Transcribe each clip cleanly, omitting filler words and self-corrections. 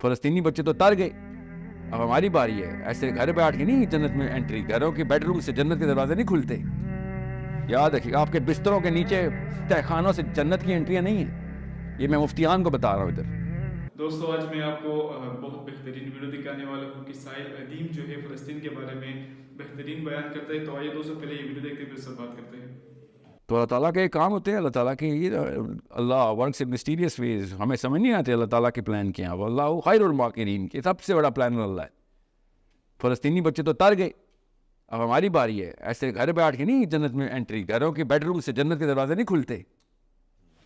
فلسطینی بچے تو تر گئے، اب ہماری باری ہے. ایسے گھر بیٹھ کے نہیں جنت میں انٹری، گھروں کے بیڈ روم سے جنت کے دروازے نہیں کھلتے. یاد رکھیے آپ کے بستروں کے نیچے تہ خانوں سے جنت کی انٹریاں نہیں ہیں. یہ میں مفتیان کو بتا رہا ہوں ادھر. دوستو آج میں آپ کو بہت بہترین ویڈیو دکھانے والا ہوں کہ ساحل عظیم جو ہے فلسطین کے بارے میں بہترین بیان کرتا ہے. تو آئیے دوستو پہلے یہ ویڈیو دیکھتے ہیں پھر سب بات کرتے ہیں. تو اللہ تعالیٰ کے کام ہوتے ہیں، اللہ تعالیٰ کے اللہ ورکس ان مسٹیریس ویز. ہمیں سمجھ نہیں آتے اللہ تعالیٰ کے پلان کیا ہیں. اللہ خیر الماکرین کی سب سے بڑا پلان اللہ ہے. فلسطینی بچے تو تر گئے، اب ہماری باری ہے. ایسے گھر بیٹھ کے نہیں جنت میں انٹری، گھروں کے بیڈ روم سے جنت کے دروازے نہیں کھلتے.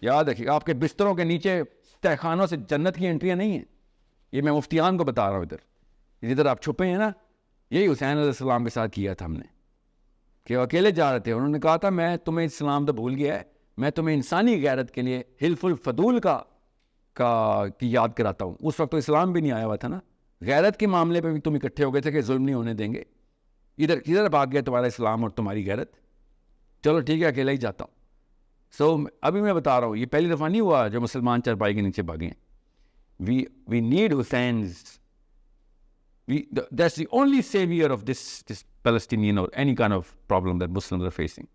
یاد رکھیے آپ کے بستروں کے نیچے تہ خانوں سے جنت کی انٹریاں نہیں ہیں. یہ میں مفتیان کو بتا رہا ہوں ادھر. جدھر آپ چھپے ہیں نا، یہی حسین علیہ السلام کے ساتھ کیا تھا ہم نے، کہ وہ اکیلے جا رہے تھے. انہوں نے کہا تھا میں تمہیں اسلام تو بھول گیا ہے، میں تمہیں انسانی غیرت کے لیے حلف الفضول کی یاد کراتا ہوں. اس وقت تو اسلام بھی نہیں آیا ہوا تھا نا. غیرت کے معاملے پہ بھی تم اکٹھے ہو گئے تھے کہ ظلم نہیں ہونے دیں گے. ادھر بھاگ گیا تمہارا اسلام اور تمہاری غیرت. چلو ٹھیک ہے اکیلا ہی جاتا ہوں. ابھی میں بتا رہا ہوں یہ پہلی دفعہ نہیں ہوا جو مسلمان چارپائی کے نیچے بھاگے ہیں. We need Hussein's. That's the only savior of this Palestinian or any kind of problem that Muslims are facing.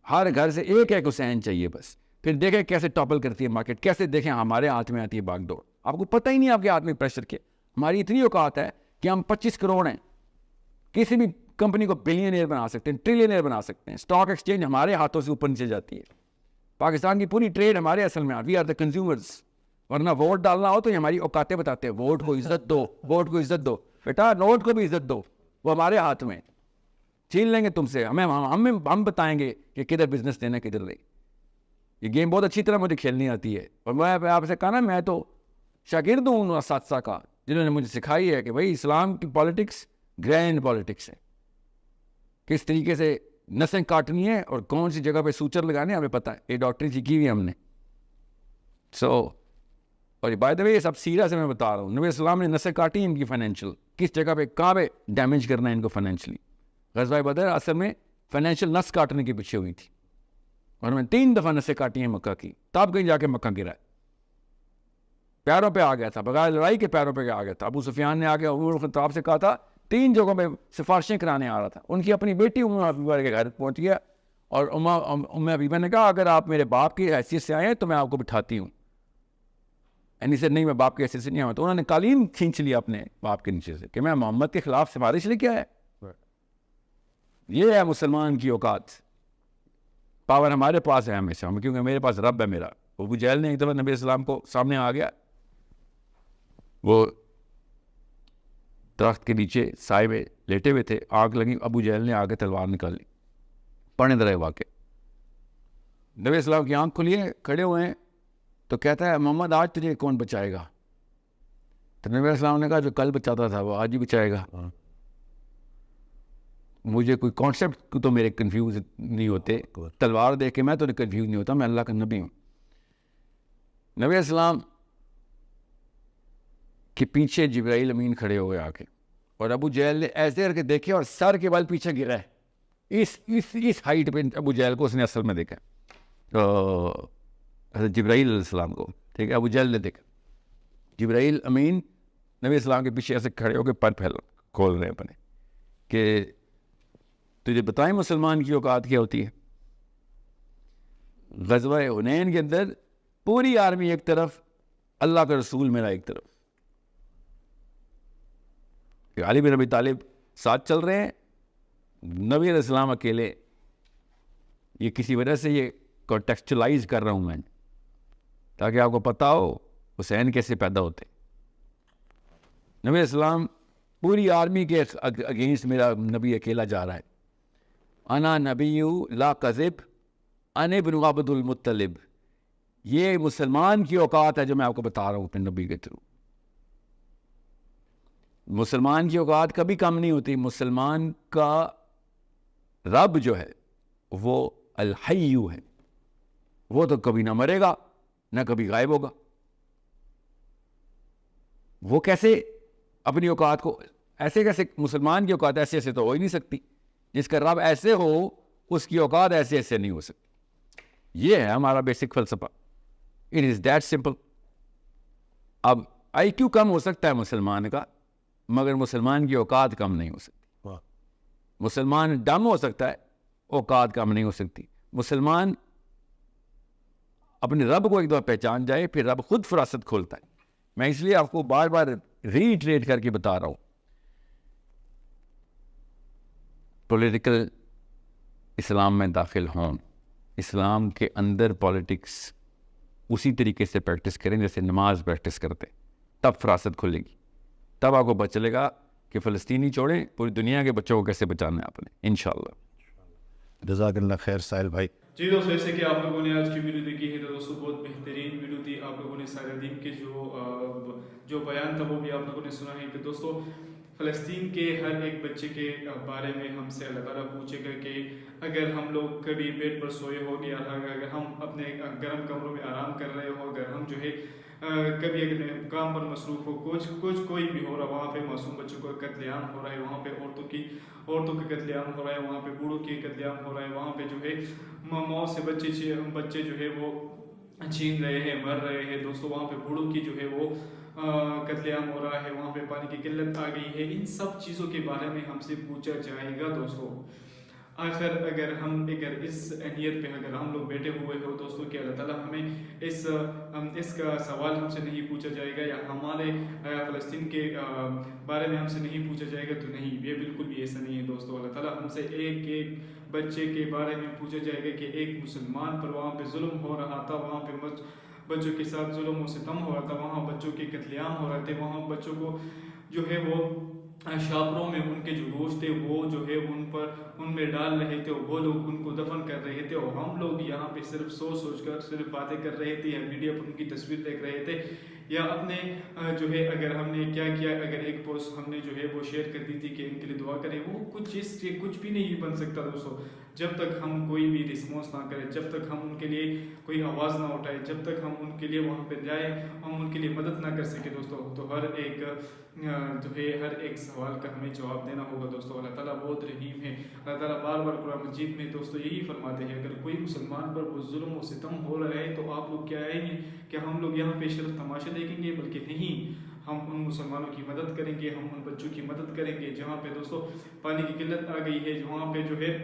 ہر گھر سے ایک حسین چاہیے بس. پھر دیکھیں کیسے ٹاپل کرتی ہے مارکیٹ، کیسے دیکھیں ہمارے ہاتھ میں آتی ہے باغ دوڑ. آپ کو پتہ ہی نہیں آپ کے ہاتھ میں پریشر کے. ہماری اتنی اوقات ہے کہ ہم 25 کروڑ ہیں، کسی بھی کمپنی کو بلینئر بنا سکتے ہیں، ٹریلینئر بنا سکتے ہیں. اسٹاک ایکسچینج ہمارے ہاتھوں سے اوپر نیچے جاتی ہے. پاکستان کی پوری ٹریڈ ہمارے اصل میں وی آر دا کنزیومرز. ورنہ ووٹ ڈالنا ہو تو یہ ہماری اوقاتیں بتاتے ہیں. ووٹ کو عزت دو، ووٹ کو عزت دو. بیٹا نوٹ کو بھی عزت دو، وہ ہمارے ہاتھ میں. چھین لیں گے تم سے. ہم بتائیں گے کہ کدھر بزنس دینا کدھر نہیں. یہ گیم بہت اچھی طرح مجھے کھیلنی آتی ہے. اور میں آپ سے کہا نا میں تو شاگرد ہوں ان اساتذہ کا جنہوں نے مجھے سکھائی ہے کہ بھائی اسلام کی پالیٹکس گرینڈ پالیٹکس ہے. کس طریقے سے نسیں کاٹنی ہے اور کون سی جگہ پہ سوچر لگانے ہمیں پتہ ہے. یہ ڈاکٹری سیکھی ہوئی ہے ہم نے. اور بائی دا وے یہ سب سیرا سے میں بتا رہا ہوں. نبی السلام نے نسیں کاٹی ان کی فائنینشیل، کس جگہ پہ کہاں پہ ڈیمیج کرنا ہے ان کو فائنینشلی. غزوہ بدر اصل میں فائنینشیل نس کاٹنے کے پیچھے ہوئی تھی. اور میں 3 دفعہ نسیں کاٹی ہیں مکہ کی، تب کہیں جا کے مکہ گرا ہے. پیروں پہ آ گیا تھا، بغیر لڑائی کے پیروں پہ آ گیا تھا. ابو سفیان نے آ کے عمر خطاب سے کہا تھا 3 جگہوں پہ سفارشیں کرانے آ رہا تھا. ان کی اپنی بیٹی ام حبیبہ کے گھر پہنچ گیا اور ام حبیبہ نے کہا اگر آپ میرے باپ کی حیثیت سے آئے ہیں تو میں آپ کو بٹھاتی ہوں. اینی سے نہیں میں باپ کی حیثیت سے نہیں آؤں. تو انہوں نے قالین کھینچ لیا اپنے باپ کے نیچے سے کہ میں محمد کے خلاف سفارش لے کے آیا. یہ ہے مسلمان کی اوقات. پاور ہمارے پاس ہے ہمیشہ، کیونکہ میرے پاس رب ہے میرا. ابو جہل نے ایک دفعہ نبی السلام کو سامنے آ گیا، وہ درخت کے نیچے سائے میں لیٹے ہوئے تھے، آگ لگی. ابو جہل نے آگے تلوار نکال لی. پڑھنے درے واقع. نبی السلام کی آنکھ کھلی ہے، کھڑے ہوئے ہیں. تو کہتا ہے محمد آج تجھے کون بچائے گا؟ تو نبی السلام نے کہا جو کل بچاتا تھا وہ آج ہی بچائے گا. مجھے کوئی کانسیپٹ تو میرے کنفیوز نہیں ہوتے. تلوار دیکھ کے میں تو کنفیوز نہیں ہوتا، میں اللہ کا نبی ہوں. نبی السلام کے پیچھے جبرائیل امین کھڑے ہوئے آ کے، اور ابو جہل نے ایسے کر کے دیکھے اور سر کے بل پیچھے گرا ہے. اس ہائٹ پہ ابو جہل کو اس نے اصل میں دیکھا، جبرائیل علیہ السلام کو. ٹھیک ہے، ابو جہل نے دیکھا جبرائیل امین نبی السلام کے پیچھے ایسے کھڑے ہو کے پر کھول رہے ہیں اپنے کہ تجھے بتائیں مسلمان کی اوقات کیا ہوتی ہے. غزوہ حنین کے اندر پوری آرمی ایک طرف، اللہ کا رسول میرا ایک طرف. علی بن ابی طالب ساتھ چل رہے ہیں، نبی علیہ السلام اکیلے. یہ کسی وجہ سے یہ کانٹیکسچلائز کر رہا ہوں میں تاکہ آپ کو پتہ ہو حسین کیسے پیدا ہوتے. نبی علیہ السلام پوری آرمی کے اگینسٹ میرا نبی اکیلا جا رہا ہے. انا نبی لا کذب انا ابن عبد المطلب. یہ مسلمان کی اوقات ہے جو میں آپ کو بتا رہا ہوں اپنے نبی کے تھرو. مسلمان کی اوقات کبھی کم نہیں ہوتی. مسلمان کا رب جو ہے وہ الحی ہے، وہ تو کبھی نہ مرے گا نہ کبھی غائب ہوگا. وہ کیسے اپنی اوقات کو ایسے کیسے، مسلمان کی اوقات ایسے ایسے تو ہو ہی نہیں سکتی. جس کا رب ایسے ہو اس کی اوقات ایسے ایسے نہیں ہو سکتی. یہ ہے ہمارا بیسک فلسفہ. It is that simple. اب آئی کیو کم ہو سکتا ہے مسلمان کا، مگر مسلمان کی اوقات کم نہیں ہو سکتی. مسلمان ڈم ہو سکتا ہے، اوقات کم نہیں ہو سکتی. مسلمان اپنے رب کو ایک دفعہ پہچان جائے پھر رب خود فراست کھولتا ہے. میں اس لیے آپ کو بار بار ریٹریٹ کر کے بتا رہا ہوں، پولیٹیکل اسلام میں داخل ہوں، اسلام کے اندر پالیٹکس اسی طریقے سے پریکٹس کریں جیسے نماز پریکٹس کرتے، تب فراست کھلے گی. تب آپ کو پتہ چلے گا کہ فلسطینی چھوڑیں، پوری دنیا کے بچوں کو کیسے بچانا ہے آپ نے، انشاءاللہ. جزاک اللہ خیر ساحل بھائی. جی دوستو، جیسے کہ آپ لوگوں نے آج کی ویڈیو دیکھی ہے تو دوستو بہت بہترین ویڈیو تھی. آپ لوگوں نے سارے دین کے جو بیان تھا وہ بھی آپ لوگوں نے سنا ہے کہ دوستو فلسطین کے ہر ایک بچے کے بارے میں ہم سے اللہ تعالیٰ پوچھے گا کہ اگر ہم لوگ کبھی بیڈ پر سوئے ہو گیا، اگر ہم اپنے گرم کمروں میں آرام کر رہے ہو، اگر ہم جو ہے کبھی اگر کام پر مصروف ہو، کوئی بھی ہو رہا، وہاں پہ معصوم بچوں کو قتل عام ہو رہا ہے، وہاں پہ عورتوں کے قتل عام ہو رہا ہے، وہاں پہ بوڑھوں کے قتل عام ہو رہا ہے، وہاں پہ جو ہے ماؤں سے بچے جو ہے وہ چھین رہے ہیں، مر رہے ہیں. دوستو وہاں پہ بوڑھوں کی جو ہے وہ قتل عام ہو رہا ہے، وہاں پہ پانی کی قلت آ گئی ہے. ان سب چیزوں کے بارے میں ہم سے پوچھا جائے گا. دوستو آخر اگر اس نیت پہ اگر ہم لوگ بیٹھے ہوئے ہو دوستوں کہ اللہ تعالیٰ ہمیں اس کا سوال ہم سے نہیں پوچھا جائے گا، یا ہمارے فلسطین کے بارے میں ہم سے نہیں پوچھا جائے گا، تو نہیں، یہ بالکل بھی ایسا نہیں ہے. دوستو اللہ تعالیٰ ہم سے ایک ایک بچے کے بارے میں پوچھا جائے گا کہ ایک مسلمان پر وہاں پہ ظلم ہو رہا تھا، وہاں پہ بچوں کے ساتھ ظلم و ستم ہو رہا تھا، وہاں بچوں کے قتل عام ہو رہے تھے، وہاں بچوں کو جو ہے وہ شاپروں میں ان کے جو گوشت تھے وہ جو ہے ان میں ڈال رہے تھے، وہ لوگ ان کو دفن کر رہے تھے، اور ہم لوگ یہاں پہ صرف سوچ کر صرف باتیں کر رہے تھے، یا میڈیا پر ان کی تصویر دیکھ رہے تھے، یا اپنے جو ہے اگر ہم نے کیا اگر ایک پوسٹ ہم نے جو ہے وہ شیئر کر دی تھی کہ ان کے لیے دعا کریں، وہ کچھ بھی نہیں بن سکتا. دوستو جب تک ہم کوئی بھی رسپانس نہ کریں، جب تک ہم ان کے لیے کوئی آواز نہ اٹھائے، جب تک ہم ان کے لیے وہاں پہ جائیں، ہم ان کے لیے مدد نہ کر سکے دوستو، تو ہر ایک سوال کا ہمیں جواب دینا ہوگا. دوستو اللہ تعالیٰ بہت رحیم ہے. اللہ تعالیٰ بار بار قرآن مجید میں دوستو یہی فرماتے ہیں، اگر کوئی مسلمان پر وہ ظلم و ستم ہو رہا ہے تو آپ لوگ کیا آئیں گے کہ ہم لوگ یہاں پہ صرف تماشا دیکھیں گے؟ بلکہ نہیں، ہم ان مسلمانوں کی مدد کریں گے، ہم ان بچوں کی مدد کریں گے جہاں پہ دوستو پانی کی قلت آ گئی ہے، وہاں پہ جو ہے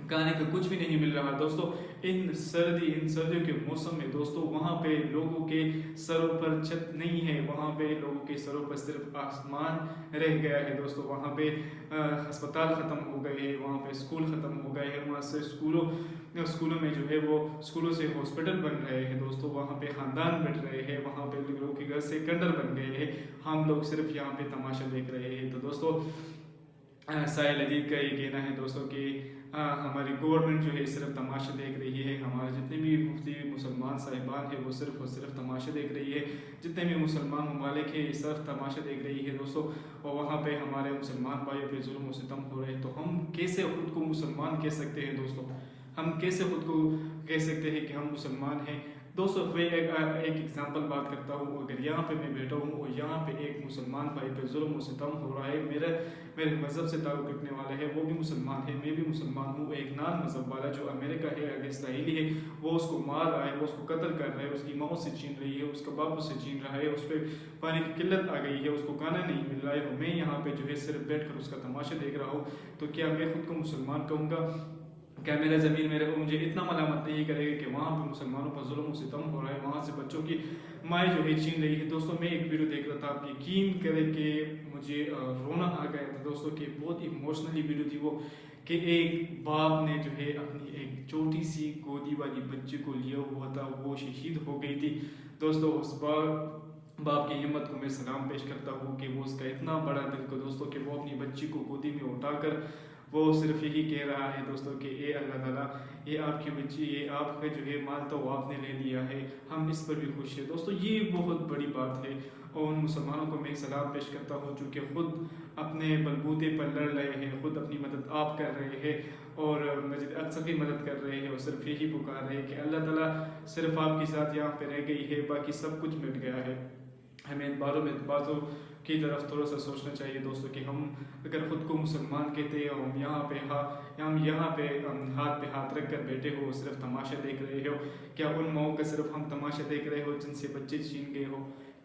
کھانے کا کچھ بھی نہیں مل رہا. دوستو ان سردیوں کے موسم میں دوستو وہاں پہ لوگوں کے سروں پر چھت نہیں ہے، وہاں پہ لوگوں کے سروں پر صرف آسمان رہ گیا ہے. دوستو وہاں پہ ہسپتال ختم ہو گئے ہیں، وہاں پہ اسکول ختم ہو گئے ہیں، وہاں سے اسکولوں میں جو ہے وہ اسکولوں سے ہاسپٹل بن رہے ہیں. دوستو وہاں پہ خاندان بٹ رہے ہیں، وہاں پہ لوگوں کے گھر سے کنڈر بن گئے ہیں، ہم لوگ صرف یہاں پہ تماشا دیکھ رہے ہیں. تو دوستو ساحل عدید کا یہ کہنا ہے دوستو کہ ہماری گورنمنٹ جو ہے صرف تماشا دیکھ رہی ہے، ہمارے جتنے بھی مفتی مسلمان صاحبان ہیں وہ صرف تماشا دیکھ رہی ہے، جتنے بھی مسلمان ممالک ہیں یہ صرف تماشا دیکھ رہی ہے دوستو. اور وہاں پہ ہمارے مسلمان بھائیوں پہ ظلم و ستم ہو رہے ہیں. تو ہم کیسے خود کو مسلمان کہہ سکتے ہیں دوستو؟ ہم کیسے خود کو کہہ سکتے ہیں کہ ہم مسلمان ہیں؟ دوستو میں ایک ایگزامپل بات کرتا ہوں. اگر یہاں پہ میں بیٹھا ہوں اور یہاں پہ ایک مسلمان بھائی پہ ظلم و ستم ہو رہا ہے، میرے مذہب سے تعلق رکھنے والا ہے، وہ بھی مسلمان ہے، میں بھی مسلمان ہوں، ایک نان مذہب والا جو امریکہ ہے، اگر اسرائیلی ہے، وہ اس کو مار رہا ہے، وہ اس کو قتل کر رہا ہے، اس کی ماں سے چھین رہی ہے، اس کا باپ سے چھین رہا ہے، اس پہ پانی کی قلت آ گئی ہے، اس کو کھانا نہیں مل رہا ہے، اور میں یہاں پہ جو ہے صرف بیٹھ کر اس کا تماشا دیکھ رہا ہوں. تو کیا میں خود کو مسلمان کہوں گا؟ کیا میرا ضمیر مجھے اتنا ملامت نہیں کرے گا کہ وہاں پہ مسلمانوں پر ظلم و ستم ہو رہا ہے، وہاں سے بچوں کی مائیں جو ہے چھین رہی ہے؟ دوستو میں ایک ویڈیو دیکھ رہا تھا، آپ یقین کریں کہ مجھے رونا آ گیا تھا دوستو، کہ بہت ایموشنلی ویڈیو تھی وہ، کہ ایک باپ نے جو ہے اپنی ایک چھوٹی سی گودی والی بچی کو لیا ہوا تھا، وہ شہید ہو گئی تھی. دوستو اس باپ کی ہمت کو میں سلام پیش کرتا ہوں کہ وہ اس کا اتنا بڑا دل کو دوستو کہ وہ اپنی بچی کو گودی میں اٹھا کر وہ صرف یہی کہہ رہا ہے دوستو کہ اے اللہ تعالیٰ، یہ آپ کی بچی، یہ آپ کا جو ہے مال تو آپ نے لے لیا ہے، ہم اس پر بھی خوش ہیں. دوستو یہ بہت بڑی بات ہے، اور ان مسلمانوں کو میں سلام پیش کرتا ہوں جو کہ خود اپنے بلبوتے پر لڑ رہے ہیں، خود اپنی مدد آپ کر رہے ہیں، اور مسجد اقصی کی مدد کر رہے ہیں، اور صرف یہی پکار رہے ہیں کہ اللہ تعالیٰ صرف آپ کی ذات یہاں پہ رہ گئی ہے، باقی سب کچھ مٹ گیا ہے. ہمیں ان باتوں کی طرف تھوڑا سا سوچنا چاہیے دوستو کہ ہم اگر خود کو مسلمان کہتے ہیں، ہم یہاں پہ ہاتھ پہ ہاتھ رکھ کر بیٹھے ہو، صرف تماشا دیکھ رہے ہو، کیا ان ماؤں کا صرف ہم تماشا دیکھ رہے ہو جن سے بچے چھین گئے ہو؟